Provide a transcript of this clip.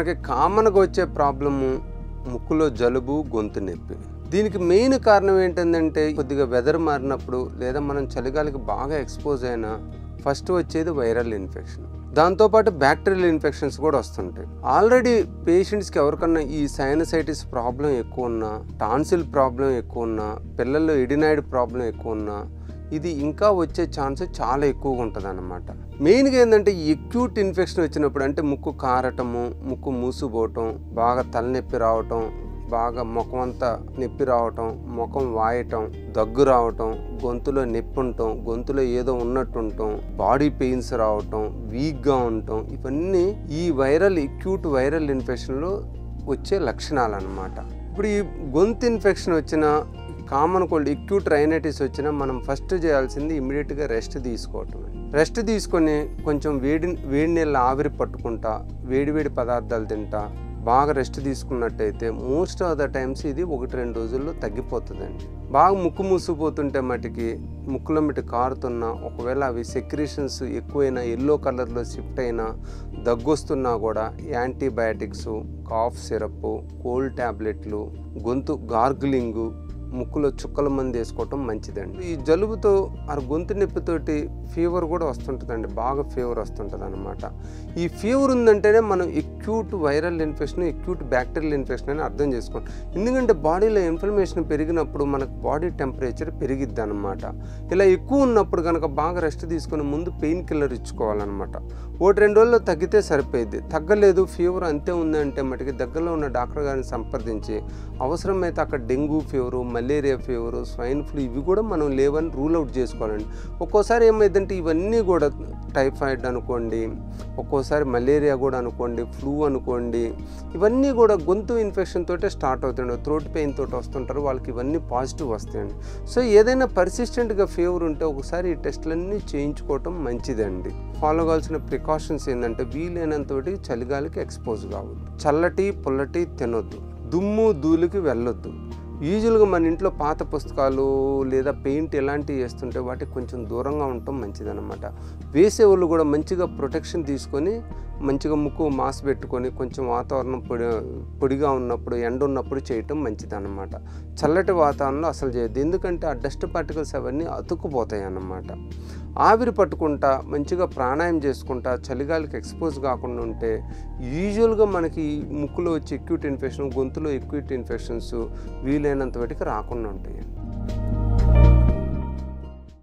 మనకి కామన్గా వచ్చే ప్రాబ్లము ముక్కులో జలుబు, గొంతు నొప్పి. దీనికి మెయిన్ కారణం ఏంటంటే కొద్దిగా వెదర్ మారినప్పుడు లేదా మనం చలిగాలికి బాగా ఎక్స్పోజ్ అయినా ఫస్ట్ వచ్చేది వైరల్ ఇన్ఫెక్షన్. దాంతోపాటు బ్యాక్టీరియల్ ఇన్ఫెక్షన్స్ కూడా వస్తుంటాయి. ఆల్రెడీ పేషెంట్స్కి ఎవరికన్నా ఈ సైనసైటిస్ ప్రాబ్లం ఎక్కువ ఉన్నా, టాన్సిల్ ప్రాబ్లం ఎక్కువ ఉన్నా, పిల్లల్లో ఎడినాయిడ్ ప్రాబ్లం ఎక్కువ ఉన్నా ఇది ఇంకా వచ్చే ఛాన్స్ చాలా ఎక్కువగా ఉంటుంది అన్నమాట. మెయిన్గా ఏంటంటే ఎక్యూట్ ఇన్ఫెక్షన్ వచ్చినప్పుడు అంటే ముక్కు కారటము, ముక్కు మూసుపోవటం, బాగా తలనొప్పి రావటం, బాగా ముఖం అంతా నొప్పి రావటం, ముఖం వాయటం, దగ్గు రావటం, గొంతులో నొప్పి ఉండటం, గొంతులో ఏదో ఉన్నట్టు ఉండటం, బాడీ పెయిన్స్ రావటం, వీక్గా ఉండటం, ఇవన్నీ ఈ ఎక్యూట్ వైరల్ ఇన్ఫెక్షన్లో వచ్చే లక్షణాలు అన్నమాట. ఇప్పుడు ఈ గొంతు ఇన్ఫెక్షన్ వచ్చిన కామన్ కోల్డ్ ఎక్యూట్ రైనైటిస్ వచ్చినా మనం ఫస్ట్ చేయాల్సింది ఇమీడియట్గా రెస్ట్ తీసుకోవటం. రెస్ట్ తీసుకొని కొంచెం వేడి నీళ్ళ ఆవిరి పట్టుకుంటా, వేడివేడి పదార్థాలు తింటా బాగా రెస్ట్ తీసుకున్నట్టయితే మోస్ట్ ఆఫ్ ద టైమ్స్ ఇది 1-2 రోజుల్లో తగ్గిపోతుందండి. బాగా ముక్కు మూసిపోతుంటే మటుకి ముక్కులో మట్టి కారుతున్నా, ఒకవేళ అవి సెక్రీషన్స్ ఎక్కువైనా ఎల్లో కలర్లో షిఫ్ట్ అయినా, దగ్గొస్తున్నా కూడా యాంటీబయాటిక్స్, కాఫ్ సిరప్, కోల్డ్ ట్యాబ్లెట్లు, గొంతు గార్గిలింగు, ముక్కులో చుక్కల మంది వేసుకోవటం మంచిదండి. ఈ జలుబుతో గొంతు నొప్పితోటి ఫీవర్ కూడా వస్తుంటుందండి, బాగా ఫీవర్ వస్తుంటుంది అనమాట. ఈ ఫీవర్ ఉందంటేనే మనం acute viral infection, acute bacterial infection అని అర్థం చేసుకోండి. ఎందుకంటే బాడీలో ఇన్ఫ్లమేషన్ పెరిగినప్పుడు మనకు బాడీ టెంపరేచర్ పెరిగిద్ది అనమాట. ఇలా ఎక్కువ ఉన్నప్పుడు కనుక బాగా రెస్ట్ తీసుకొని ముందు పెయిన్ కిల్లర్ ఇచ్చుకోవాలన్నమాట. 1-2 రోజుల్లో తగ్గితే సరిపోయింది. తగ్గలేదు, ఫీవర్ అంతే ఉందంటే మటుకి దగ్గరలో ఉన్న డాక్టర్ గారిని సంప్రదించి అవసరమైతే అక్కడ dengue fever, malaria fever, swine flu ఇవి కూడా మనం లేవని రూల్ అవుట్ చేసుకోవాలండి. ఒక్కోసారి ఏమైందంటే ఇవన్నీ కూడా టైఫాయిడ్ అనుకోండి, ఒక్కోసారి మలేరియా కూడా అనుకోండి, ఫ్లూ అనుకోండి, ఇవన్నీ కూడా గొంతు ఇన్ఫెక్షన్ తోటే స్టార్ట్ అవుతాయండి. థ్రోట్ పెయిన్ తోటి వస్తుంటారు, వాళ్ళకి ఇవన్నీ పాజిటివ్ వస్తాయండి. సో ఏదైనా పర్సిస్టెంట్గా ఫీవర్ ఉంటే ఒకసారి ఈ టెస్టులన్నీ చేయించుకోవటం మంచిదండి. ఫాలో కావాల్సిన ప్రికాషన్స్ ఏంటంటే వీలైనంత చలిగాలికి ఎక్స్పోజ్ కావద్దు, చల్లటి పుల్లటి తినొద్దు, దుమ్ము ధూళికి వెళ్ళొద్దు. యూజువల్గా మన ఇంట్లో పాత పుస్తకాలు లేదా పెయింట్ ఇలాంటివి వేస్తుంటే వాటికి కొంచెం దూరంగా ఉండటం మంచిదన్నమాట. వేసేవాళ్ళు కూడా మంచిగా ప్రొటెక్షన్ తీసుకొని మంచిగా ముక్కు మాస్క్ పెట్టుకొని కొంచెం వాతావరణం పొడిగా ఉన్నప్పుడు, ఎండ ఉన్నప్పుడు చేయటం మంచిదన్నమాట. చల్లటి వాతావరణంలో అసలు చేయొద్దు, ఎందుకంటే ఆ డస్ట్ పార్టికల్స్ అవన్నీ అతుక్కుపోతాయి అన్నమాట. ఆవిరి పట్టుకుంటా మంచిగా ప్రాణాయామం చేసుకుంటా చలిగాలికి ఎక్స్పోజ్ కాకుండా ఉంటే యూజువల్గా మనకి ముక్కులో వచ్చే ఎక్యూట్ ఇన్ఫెక్షన్, గొంతులో ఎక్యూట్ ఇన్ఫెక్షన్స్ వీలైనంత వాటికి రాకుండా ఉంటాయి.